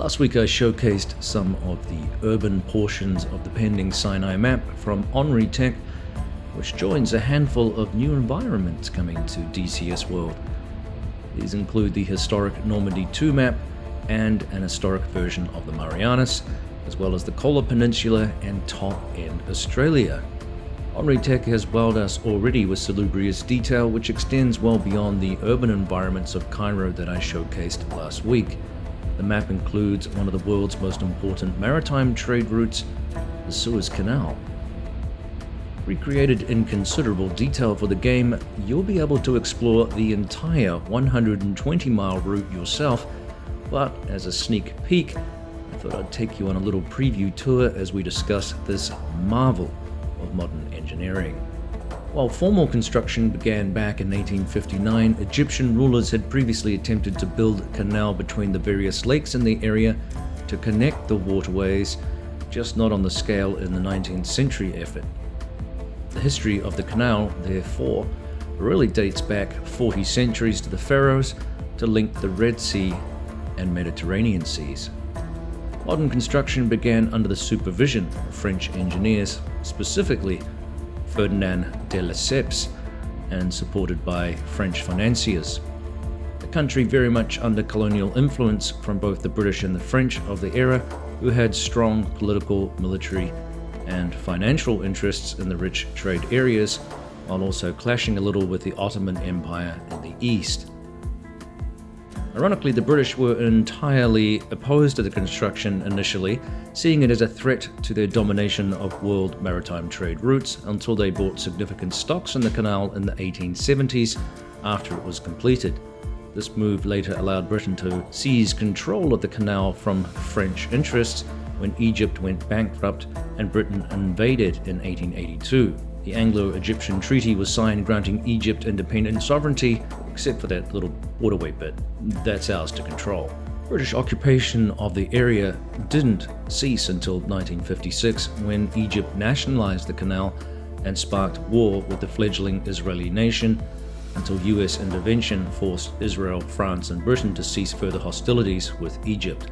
Last week I showcased some of the urban portions of the pending Sinai map from Henri Tech, which joins a handful of new environments coming to DCS World. These include the historic Normandy 2 map and an historic version of the Marianas, as well as the Kola Peninsula and top-end Australia. Henri Tech has wowed us already with salubrious detail, which extends well beyond the urban environments of Cairo that I showcased last week. The map includes one of the world's most important maritime trade routes, the Suez Canal. Recreated in considerable detail for the game, you'll be able to explore the entire 120-mile route yourself, but as a sneak peek, I thought I'd take you on a little preview tour as we discuss this marvel of modern engineering. While formal construction began back in 1859, Egyptian rulers had previously attempted to build a canal between the various lakes in the area to connect the waterways, just not on the scale in the 19th century effort. The history of the canal, therefore, really dates back 40 centuries to the pharaohs to link the Red Sea and Mediterranean seas. Modern construction began under the supervision of French engineers, specifically Ferdinand de Lesseps, and supported by French financiers. The country very much under colonial influence from both the British and the French of the era, who had strong political, military, and financial interests in the rich trade areas, while also clashing a little with the Ottoman Empire in the east. Ironically, the British were entirely opposed to the construction initially, seeing it as a threat to their domination of world maritime trade routes until they bought significant stocks in the canal in the 1870s after it was completed. This move later allowed Britain to seize control of the canal from French interests when Egypt went bankrupt and Britain invaded in 1882. The Anglo-Egyptian Treaty was signed granting Egypt independent sovereignty, except for that little waterway bit. That's ours to control. British occupation of the area didn't cease until 1956, when Egypt nationalized the canal and sparked war with the fledgling Israeli nation, until US intervention forced Israel, France, and Britain to cease further hostilities with Egypt.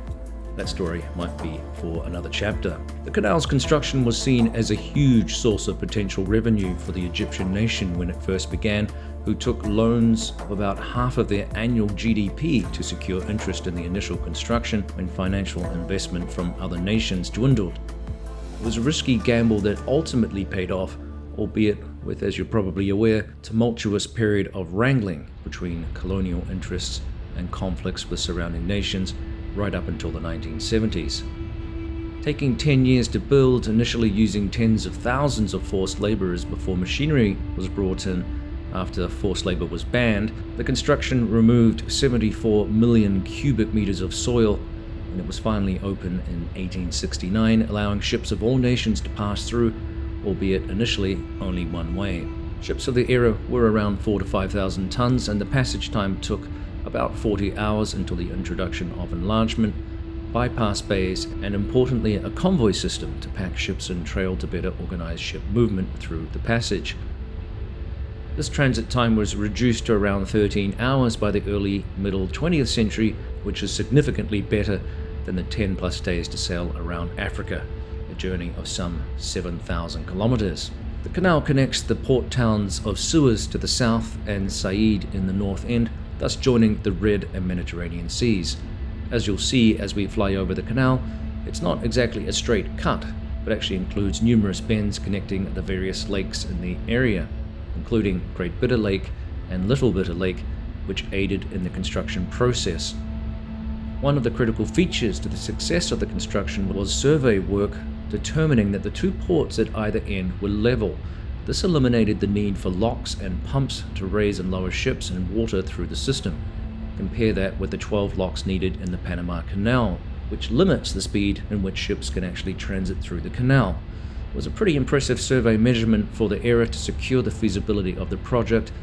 That story might be for another chapter. The canal's construction was seen as a huge source of potential revenue for the Egyptian nation when it first began, who took loans of about half of their annual GDP to secure interest in the initial construction when financial investment from other nations dwindled. It was a risky gamble that ultimately paid off, albeit with, as you're probably aware, tumultuous period of wrangling between colonial interests and conflicts with surrounding nations right up until the 1970s. Taking 10 years to build, initially using tens of thousands of forced laborers before machinery was brought in after forced labor was banned, the construction removed 74 million cubic meters of soil, and it was finally open in 1869, allowing ships of all nations to pass through, albeit initially only one way. Ships of the era were around 4,000 to 5,000 tons, and the passage time took about 40 hours until the introduction of enlargement, bypass bays, and importantly a convoy system to pack ships and trail to better organize ship movement through the passage. This transit time was reduced to around 13 hours by the early middle 20th century, which is significantly better than the 10 plus days to sail around Africa, a journey of some 7,000 kilometers. The canal connects the port towns of Suez to the south and Said in the north end, thus joining the Red and Mediterranean seas. As you'll see as we fly over the canal, it's not exactly a straight cut, but actually includes numerous bends connecting the various lakes in the area, including Great Bitter Lake and Little Bitter Lake, which aided in the construction process. One of the critical features to the success of the construction was survey work determining that the two ports at either end were level. This eliminated the need for locks and pumps to raise and lower ships and water through the system. Compare that with the 12 locks needed in the Panama Canal, which limits the speed in which ships can actually transit through the canal. It was a pretty impressive survey measurement for the era to secure the feasibility of the project,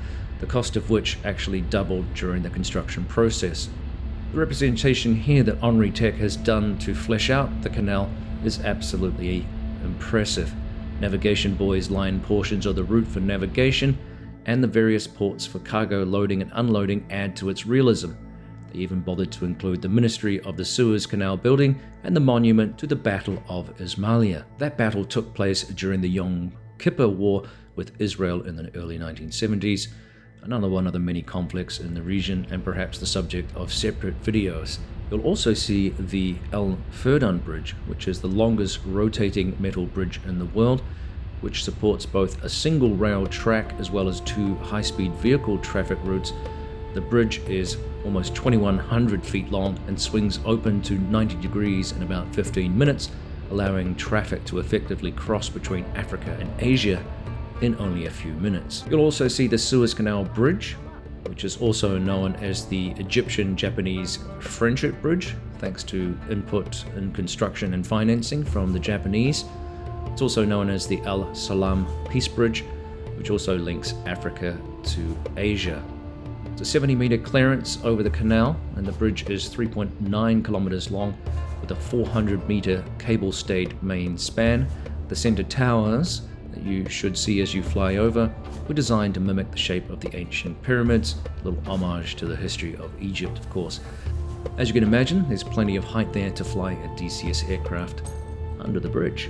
the cost of which actually doubled during the construction process. The representation here that Henri Tech has done to flesh out the canal is absolutely impressive. Navigation buoys line portions of the route for navigation, and the various ports for cargo loading and unloading add to its realism. They even bothered to include the Ministry of the Suez Canal building and the monument to the Battle of Ismailia. That battle took place during the Yom Kippur War with Israel in the early 1970s, another one of the many conflicts in the region and perhaps the subject of separate videos. You'll also see the El Ferdun Bridge, which is the longest rotating metal bridge in the world, which supports both a single rail track as well as two high-speed vehicle traffic routes. The bridge is almost 2,100 feet long and swings open to 90 degrees in about 15 minutes, allowing traffic to effectively cross between Africa and Asia in only a few minutes. You'll also see the Suez Canal Bridge, which is also known as the Egyptian-Japanese Friendship Bridge, thanks to input in construction and financing from the Japanese. It's also known as the Al Salam Peace Bridge, which also links Africa to Asia. It's a 70-meter clearance over the canal, and the bridge is 3.9 kilometers long with a 400-meter cable-stayed main span. The center towers that you should see as you fly over were designed to mimic the shape of the ancient pyramids, a little homage to the history of Egypt, of course. As you can imagine, there's plenty of height there to fly a DCS aircraft under the bridge.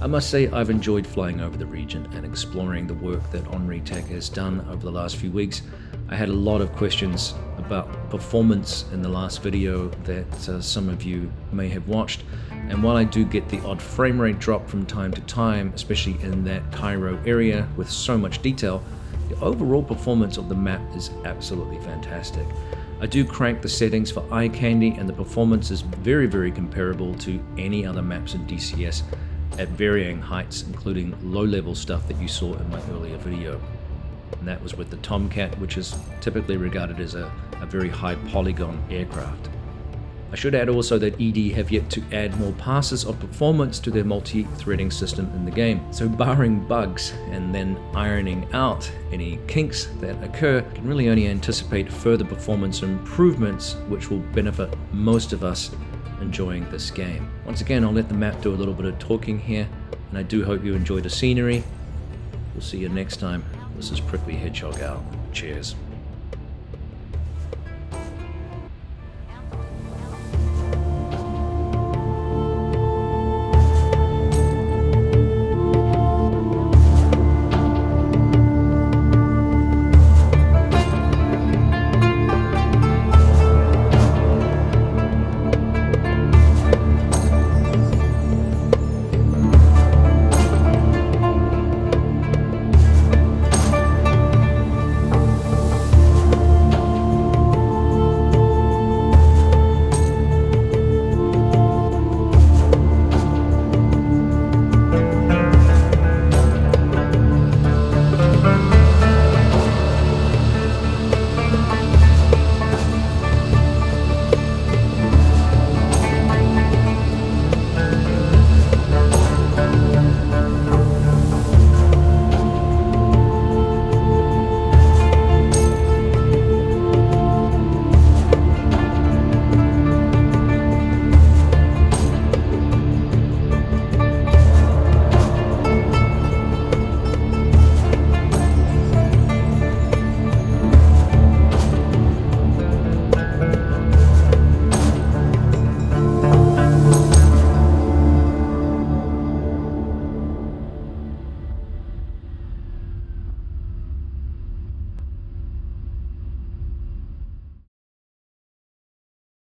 I must say I've enjoyed flying over the region and exploring the work that Henri Tech has done over the last few weeks. I had a lot of questions about performance in the last video that some of you may have watched, and while I do get the odd frame rate drop from time to time, especially in that Cairo area with so much detail, the overall performance of the map is absolutely fantastic. I do crank the settings for eye candy, and the performance is very, very comparable to any other maps in DCS at varying heights, including low-level stuff that you saw in my earlier video. And that was with the Tomcat, which is typically regarded as a very high polygon aircraft. I should add also that ED have yet to add more passes of performance to their multi-threading system in the game. So barring bugs and then ironing out any kinks that occur, can really only anticipate further performance improvements which will benefit most of us enjoying this game. Once again, I'll let the map do a little bit of talking here, and I do hope you enjoy the scenery. We'll see you next time. This is Prickly Hedgehog out. Cheers.